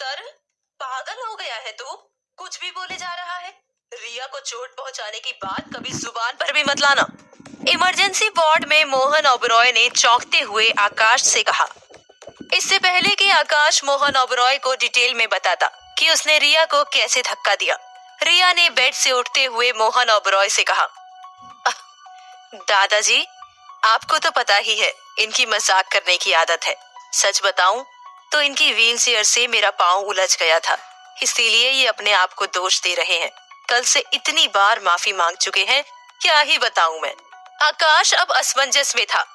पुत्र, पागल हो गया है तू? कुछ भी बोले जा रहा है। रिया को चोट पहुंचाने की बात कभी जुबान पर भी मत लाना। इमरजेंसी वार्ड में मोहन ओबरॉय ने चौंकते हुए आकाश से कहा। इससे पहले कि आकाश मोहन ओबरॉय को डिटेल में बताता कि उसने रिया को कैसे धक्का दिया, रिया ने बेड से उठते हुए मोहन ओबरॉय से कहा, दादाजी, आपको तो पता ही है इनकी मजाक करने की आदत है। सच बताऊं तो इनकी व्हील चेयर से मेरा पाँव उलझ गया था, इसीलिए ये अपने आप को दोष दे रहे हैं। कल से इतनी बार माफी मांग चुके हैं, क्या ही बताऊं मैं। आकाश अब असमंजस में था।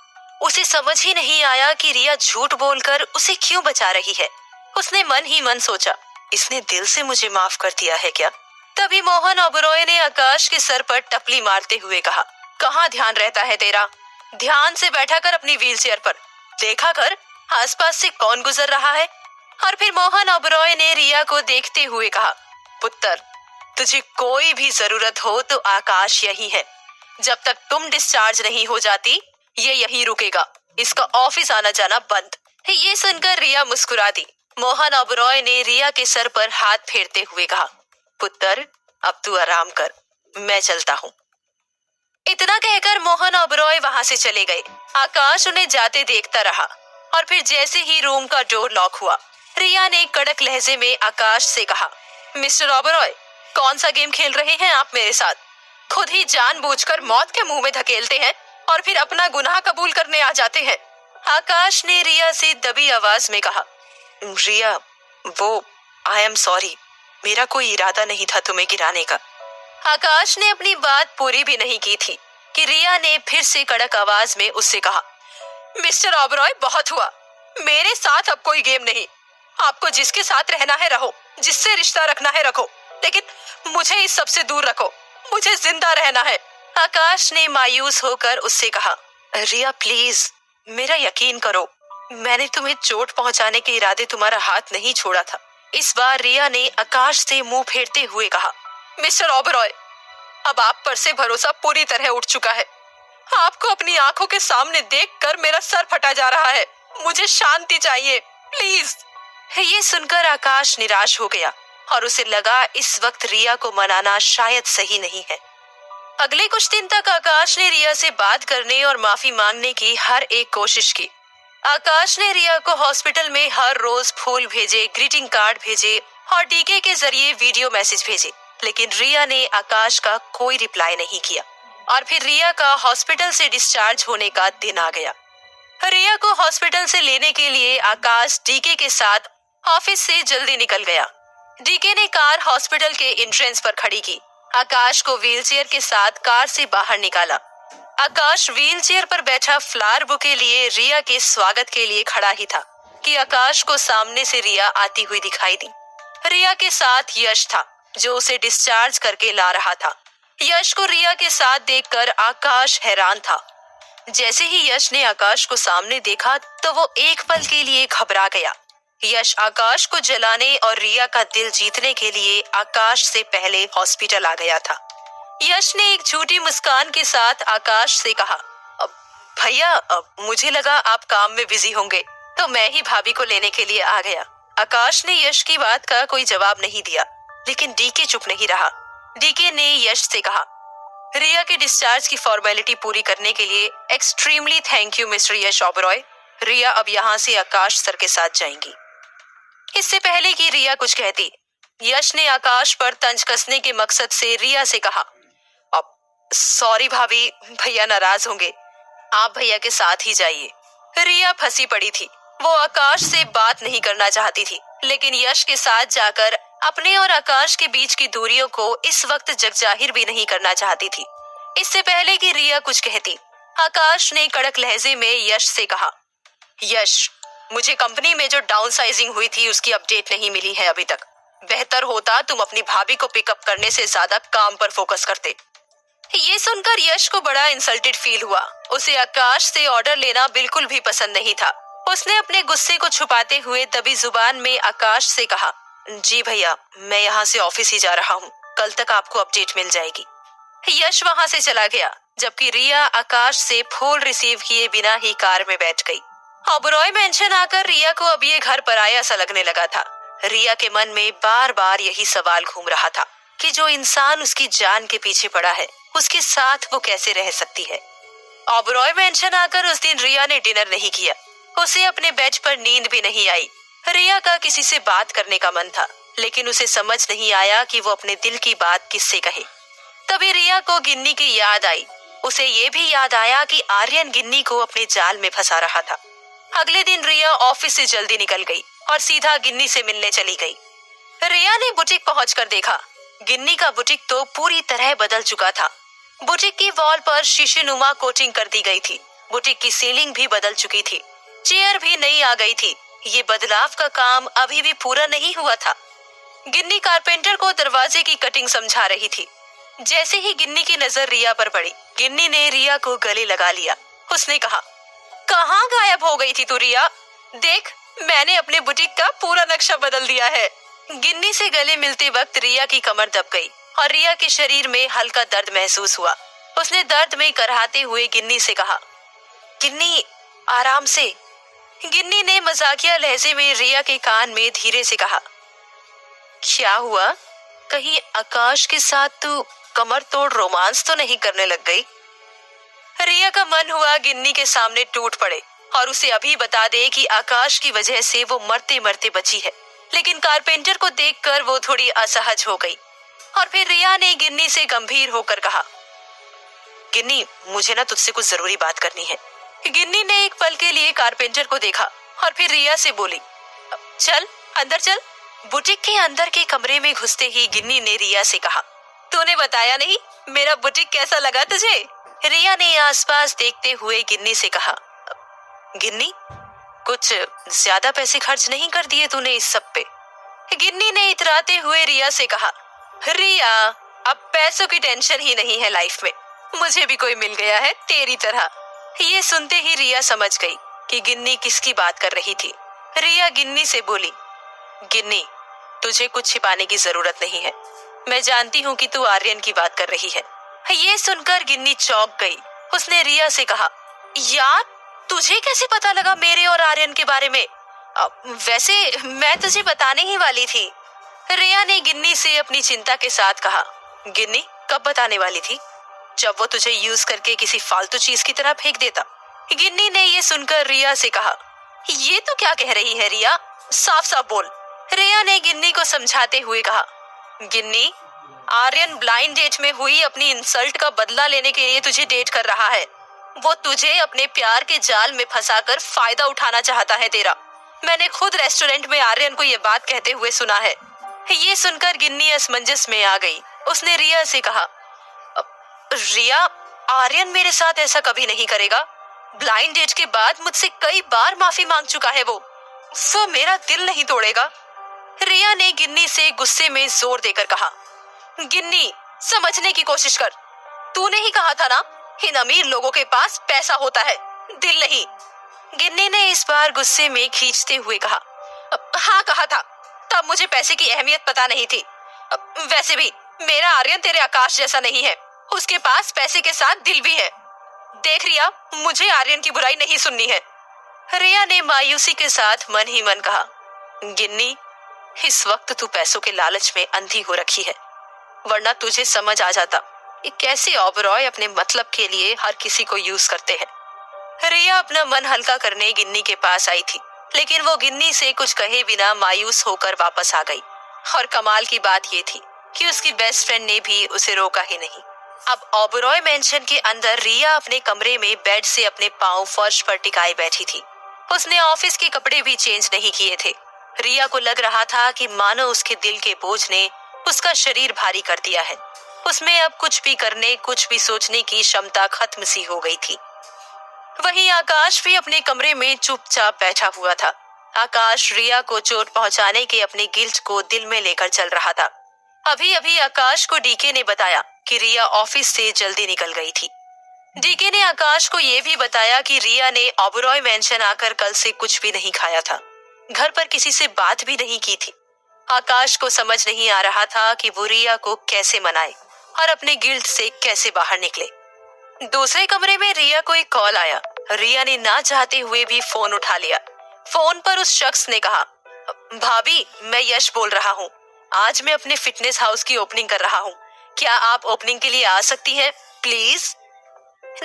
उसे समझ ही नहीं आया कि रिया झूठ बोलकर उसे क्यों बचा रही है। उसने मन ही मन सोचा, इसने दिल से मुझे माफ कर दिया है क्या? तभी मोहन ओबरॉय ने आकाश के सर पर टपली मारते हुए कहा, कहाँ ध्यान रहता है तेरा? ध्यान से बैठा कर अपनी व्हील चेयर पर, देखा कर आसपास से कौन गुजर रहा है। और फिर मोहन ओबरॉय ने रिया को देखते हुए कहा, पुत्र, तुझे कोई भी जरूरत हो तो आकाश यही है। जब तक तुम डिस्चार्ज नहीं हो जाती ये यहीं रुकेगा, इसका ऑफिस आना जाना बंद। ये सुनकर रिया मुस्कुरा दी। मोहन ओबरॉय ने रिया के सर पर हाथ फेरते हुए कहा, पुत्र, अब तू आराम कर, मैं चलता हूँ। इतना कहकर मोहन ओबरॉय वहां से चले गए। आकाश उन्हें जाते देखता रहा और फिर जैसे ही रूम का डोर लॉक हुआ, रिया ने कड़क लहजे में आकाश से कहा, मिस्टर ओबरॉय, कौन सा गेम खेल रहे हैं आप मेरे साथ? खुद ही जानबूझकर मौत के मुंह में धकेलते हैं और फिर अपना गुनाह कबूल करने आ जाते हैं। आकाश ने रिया से दबी आवाज में कहा, रिया, वो आई एम सॉरी, मेरा कोई इरादा नहीं था तुम्हें गिराने का। आकाश ने अपनी बात पूरी भी नहीं की थी कि रिया ने फिर से कड़क आवाज में उससे कहा, मिस्टर ओबरॉय, बहुत हुआ। मेरे साथ अब कोई गेम नहीं। आपको जिसके साथ रहना है रहो, जिससे रिश्ता रखना है रखो, लेकिन मुझे इस सब से दूर रखो। मुझे जिंदा रहना है। आकाश ने मायूस होकर उससे कहा, रिया प्लीज, मेरा यकीन करो, मैंने तुम्हें चोट पहुंचाने के इरादे तुम्हारा हाथ नहीं छोड़ा था। इस बार रिया ने आकाश से मुंह फेरते हुए कहा, मिस्टर ओबरॉय, अब आप पर से भरोसा पूरी तरह उठ चुका है। आपको अपनी आंखों के सामने देखकर मेरा सर फटा जा रहा है। मुझे शांति चाहिए, प्लीज। ये सुनकर आकाश निराश हो गया और उसे लगा इस वक्त रिया को मनाना शायद सही नहीं है। अगले कुछ दिन तक आकाश ने रिया से बात करने और माफी मांगने की हर एक कोशिश की। आकाश ने रिया को हॉस्पिटल में हर रोज फूल भेजे, ग्रीटिंग कार्ड भेजे और डीके के जरिए वीडियो मैसेज भेजे, लेकिन रिया ने आकाश का कोई रिप्लाई नहीं किया। और फिर रिया का हॉस्पिटल से डिस्चार्ज होने का दिन आ गया। रिया को हॉस्पिटल से लेने के लिए आकाश डीके के साथ ऑफिस से जल्दी निकल गया। डीके ने कार हॉस्पिटल के एंट्रेंस पर खड़ी की। आकाश को व्हीलचेयर के साथ कार से बाहर निकाला। आकाश व्हीलचेयर पर बैठा फ्लावर बुके लिए रिया के स्वागत के लिए खड़ा ही था कि आकाश को सामने से रिया आती हुई दिखाई दी। रिया के साथ यश था जो उसे डिस्चार्ज करके ला रहा था। यश को रिया के साथ देखकर आकाश हैरान था। जैसे ही यश ने आकाश को सामने देखा तो वो एक पल के लिए घबरा गया। यश आकाश को जलाने और रिया का दिल जीतने के लिए आकाश से पहले हॉस्पिटल आ गया था। यश ने एक झूठी मुस्कान के साथ आकाश से कहा, भैया, मुझे लगा आप काम में बिजी होंगे तो मैं ही भाभी को लेने के लिए आ गया। आकाश ने यश की बात का कोई जवाब नहीं दिया, लेकिन डीके चुप नहीं रहा। डीके ने यश से कहा, रिया के डिस्चार्ज की फॉर्मेलिटी पूरी करने के लिए एक्सट्रीमली थैंक यू मिस्टर यश ओबरॉय। रिया अब यहाँ से आकाश सर के साथ जाएंगी। इससे पहले कि रिया कुछ कहती, यश ने आकाश पर तंज कसने के मकसद से रिया से कहा, अब सॉरी भाभी, भैया नाराज होंगे, आप भैया के साथ ही जाइए। रिया फंसी पड़ी थी। वो आकाश से बात नहीं करना चाहती थी, लेकिन यश के साथ जाकर अपने और आकाश के बीच की दूरियों को इस वक्त जगजाहिर भी नहीं करना चाहती थी। इससे पहले कि रिया कुछ कहती, आकाश ने कड़क लहजे में यश से कहा, यश, मुझे कंपनी में जो डाउनसाइजिंग हुई थी उसकी अपडेट नहीं मिली है अभी तक। बेहतर होता तुम अपनी भाभी को पिकअप करने से ज्यादा काम पर फोकस करते। ये सुनकर यश को बड़ा इंसल्टेड फील हुआ। उसे आकाश से ऑर्डर लेना बिल्कुल भी पसंद नहीं था। उसने अपने गुस्से को छुपाते हुए दबी जुबान में आकाश से कहा, जी भैया, मैं यहाँ से ऑफिस ही जा रहा हूँ, कल तक आपको अपडेट मिल जाएगी। यश वहाँ से चला गया, जबकि रिया आकाश से फूल रिसीव किए बिना ही कार में बैठ गई। ओबरॉय मेंशन आकर रिया को अब ये घर पराया सा लगने लगा था। रिया के मन में बार बार यही सवाल घूम रहा था कि जो इंसान उसकी जान के पीछे पड़ा है, उसके साथ वो कैसे रह सकती है। ओबरॉय मेंशन आकर उस दिन रिया ने डिनर नहीं किया। उसे अपने बेड पर नींद भी नहीं आई। रिया का किसी से बात करने का मन था, लेकिन उसे समझ नहीं आया कि वो अपने दिल की बात किससे कहे। तभी रिया को गिन्नी की याद आई। उसे ये भी याद आया कि आर्यन गिन्नी को अपने जाल में फंसा रहा था। अगले दिन रिया ऑफिस से जल्दी निकल गई और सीधा गिन्नी से मिलने चली गई। रिया ने बुटीक पहुंचकर देखा, गिन्नी का बुटीक तो पूरी तरह बदल चुका था। बुटीक की वॉल पर शीशेनुमा कोटिंग कर दी गई थी। बुटीक की सीलिंग भी बदल चुकी थी, चेयर भी नई आ गई थी। ये बदलाव का काम अभी भी पूरा नहीं हुआ था। गिन्नी कारपेंटर को दरवाजे की कटिंग समझा रही थी। जैसे ही गिन्नी की नजर रिया पर पड़ी, गिन्नी ने रिया को गले लगा लिया। उसने कहा, कहाँ गायब हो गई थी तू रिया? देख, मैंने अपने बुटीक का पूरा नक्शा बदल दिया है। गिन्नी से गले मिलते वक्त रिया की कमर दब गई और रिया के शरीर में हल्का दर्द महसूस हुआ। उसने दर्द में कराहते हुए गिन्नी से कहा, गिन्नी आराम से। गिन्नी ने मजाकिया लहजे में रिया के कान में धीरे से कहा, क्या हुआ? कहीं आकाश के साथ तू कमर तोड़ रोमांस तो नहीं करने लग गई? रिया का मन हुआ गिन्नी के सामने टूट पड़े और उसे अभी बता दे कि आकाश की वजह से वो मरते मरते बची है, लेकिन कारपेंटर को देखकर वो थोड़ी असहज हो गई। और फिर रिया ने गिन्नी से गंभीर होकर कहा, गिन्नी, मुझे ना तुझसे कुछ जरूरी बात करनी है। गिन्नी ने एक पल के लिए कारपेंटर को देखा और फिर रिया से बोली, चल अंदर चल। बुटीक के अंदर के कमरे में घुसते ही गिन्नी ने रिया से कहा, तूने बताया नहीं मेरा बुटीक कैसा लगा तुझे? रिया ने आसपास देखते हुए गिन्नी से कहा, गिन्नी, कुछ ज्यादा पैसे खर्च नहीं कर दिए तूने इस सब पे? गिन्नी ने इतराते हुए रिया से कहा, रिया, अब पैसों की टेंशन ही नहीं है लाइफ में। मुझे भी कोई मिल गया है तेरी तरह। ये सुनते ही रिया समझ गई कि गिन्नी किसकी बात कर रही थी। रिया गिन्नी से बोली, गिन्नी, तुझे कुछ छिपाने की जरूरत नहीं है। मैं जानती हूँ कि तू आर्यन की बात कर रही है। ये सुनकर गिन्नी चौंक गई। उसने रिया से कहा, यार, तुझे कैसे पता लगा मेरे और आर्यन के बारे में? वैसे मैं तुझे बताने ही वाली थी। रिया ने गिन्नी से अपनी चिंता के साथ कहा, गिन्नी, कब बताने वाली थी? जब वो तुझे यूज करके किसी फालतू चीज की तरह फेंक देता। गिन्नी ने ये सुनकर रिया से कहा, ये तो क्या कह रही है रिया? साफ साफ बोल। रिया ने गिन्नी को समझाते हुए कहा, गिन्नी, आर्यन ब्लाइंड डेट में हुई अपनी इंसल्ट का बदला लेने के लिए तुझे डेट कर रहा है। वो तुझे अपने प्यार के जाल में फंसाकर फायदा उठाना चाहता है तेरा। मैंने खुद रेस्टोरेंट में आर्यन को ये बात कहते हुए सुना है। ये सुनकर गिन्नी असमंजस में आ गई। उसने रिया से कहा, रिया, आर्यन मेरे साथ ऐसा कभी नहीं करेगा। ब्लाइंड डेट के बाद मुझसे कई बार माफी मांग चुका है वो मेरा दिल नहीं तोड़ेगा। रिया ने गिन्नी से गुस्से में जोर देकर कहा, गिन्नी, समझने की कोशिश कर। तूने ही कहा था ना, इन अमीर लोगों के पास पैसा होता है, दिल नहीं। गिन्नी ने इस बार गुस्से में खींचते हुए कहा, हाँ कहा था, तब मुझे पैसे की अहमियत पता नहीं थी। वैसे भी मेरा आर्यन तेरे आकाश जैसा नहीं है। उसके पास पैसे के साथ दिल भी है। देख रिया, मुझे आर्यन की बुराई नहीं सुननी है। रिया ने मायूसी के साथ मन ही मन कहा, गिन्नी, इस वक्त तू पैसों के लालच में अंधी हो रखी है, वरना तुझे समझ आ जाता कि कैसे ओबरॉय अपने मतलब के लिए हर किसी को यूज करते हैं। रिया अपना मन हल्का करने गिन्नी के पास आई थी, लेकिन वो गिन्नी से कुछ कहे बिना मायूस होकर वापस आ गई। और कमाल की बात ये थी कि उसकी बेस्ट फ्रेंड ने भी उसे रोका ही नहीं। अब ओबरॉय मेंशन के अंदर रिया अपने कमरे में बेड से अपने पांव फर्श पर टिकाए बैठी थी। उसने ऑफिस के कपड़े भी चेंज नहीं किए थे। रिया को लग रहा था कि मानो उसके दिल के बोझ ने उसका शरीर भारी कर दिया है। उसमें अब कुछ भी करने, कुछ भी सोचने की क्षमता खत्म सी हो गई थी। वहीं आकाश भी अपने कमरे में चुपचाप बैठा हुआ था। आकाश रिया को चोट पहुंचाने के अपने गिल्ट को दिल में लेकर चल रहा था। अभी अभी आकाश को डीके ने बताया कि रिया ऑफिस से जल्दी निकल गई थी। डीके ने आकाश को ये भी बताया कि रिया ने ओबरॉय मेंशन आकर कल से कुछ भी नहीं खाया था, घर पर किसी से बात भी नहीं की थी। आकाश को समझ नहीं आ रहा था कि वो रिया को कैसे मनाए और अपने गिल्ट से कैसे बाहर निकले। दूसरे कमरे में रिया को एक कॉल आया। रिया ने ना चाहते हुए भी फोन उठा लिया। फोन पर उस शख्स ने कहा, भाभी, मैं यश बोल रहा हूँ। आज मैं अपने फिटनेस हाउस की ओपनिंग कर रहा हूँ। क्या आप ओपनिंग के लिए आ सकती हैं प्लीज?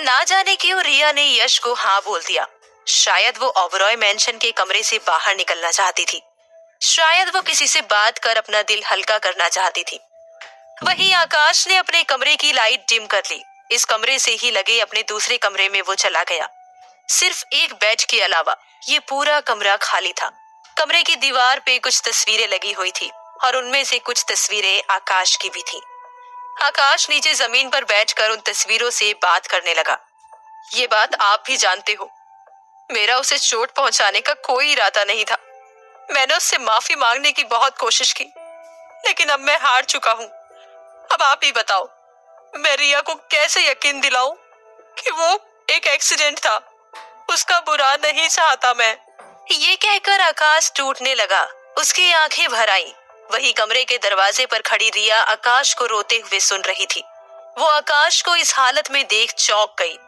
ना जाने क्यों रिया ने यश को हाँ बोल दिया। शायद वो ओबरॉय मैंशन के कमरे से बाहर निकलना चाहती थी। शायद वो किसी से बात कर अपना दिल हल्का करना चाहती थी। वहीं आकाश ने अपने कमरे की लाइट डिम कर ली। इस कमरे से ही लगे अपने दूसरे कमरे में वो चला गया। सिर्फ एक बेड के अलावा ये पूरा कमरा खाली था। कमरे की दीवार पे कुछ तस्वीरें लगी हुई थी और उनमें से कुछ तस्वीरें आकाश की भी थी। आकाश नीचे जमीन पर बैठकर उन तस्वीरों से बात करने लगा। ये बात आप भी जानते हो, मेरा उसे चोट पहुंचाने का कोई इरादा नहीं था। मैंने उससे माफी मांगने की बहुत कोशिश की, लेकिन अब मैं हार चुका हूँ। अब आप ही बताओ, मैं रिया को कैसे यकीन दिलाऊं कि वो एक एक्सीडेंट था, उसका बुरा नहीं चाहता मैं। ये कहकर आकाश टूटने लगा। उसकी आंखें भर आईं। वही कमरे के दरवाजे पर खड़ी रिया आकाश को रोते हुए सुन रही थी। वो आकाश को इस हालत में देख चौंक गई।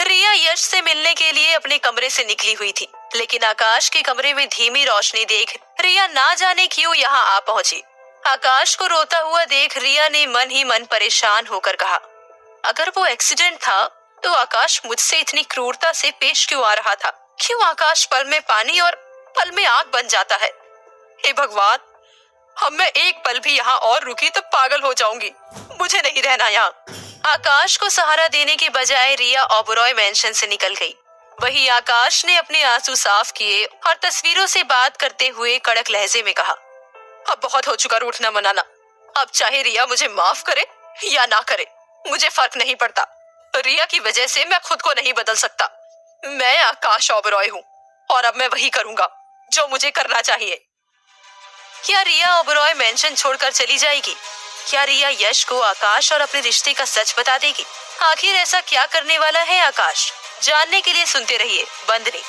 रिया यश से मिलने के लिए अपने कमरे से निकली हुई थी, लेकिन आकाश के कमरे में धीमी रोशनी देख रिया ना जाने क्यों यहाँ आ पहुंची। आकाश को रोता हुआ देख रिया ने मन ही मन परेशान होकर कहा, अगर वो एक्सीडेंट था तो आकाश मुझसे इतनी क्रूरता से पेश क्यों आ रहा था? क्यों आकाश पल में पानी और पल में आग बन जाता है? हे भगवान, अब मैं एक पल भी यहाँ और रुकी तो पागल हो जाऊंगी। मुझे नहीं रहना यहाँ। आकाश को सहारा देने के बजाय रिया ओबरॉय मैंशन से निकल गई। वही आकाश ने अपने आंसू साफ किए और तस्वीरों से बात करते हुए कड़क लहजे में कहा, अब बहुत हो चुका रूठना मनाना। अब चाहे रिया मुझे माफ करे या ना करे, मुझे फर्क नहीं पड़ता। रिया की वजह से मैं खुद को नहीं बदल सकता। मैं आकाश ओबरॉय हूँ और अब मैं वही करूंगा जो मुझे करना चाहिए। क्या रिया ओबरॉय मैंशन छोड़कर चली जाएगी? क्या रिया यश को आकाश और अपने रिश्ते का सच बता देगी? आखिर ऐसा क्या करने वाला है आकाश? जानने के लिए सुनते रहिए बंदनी।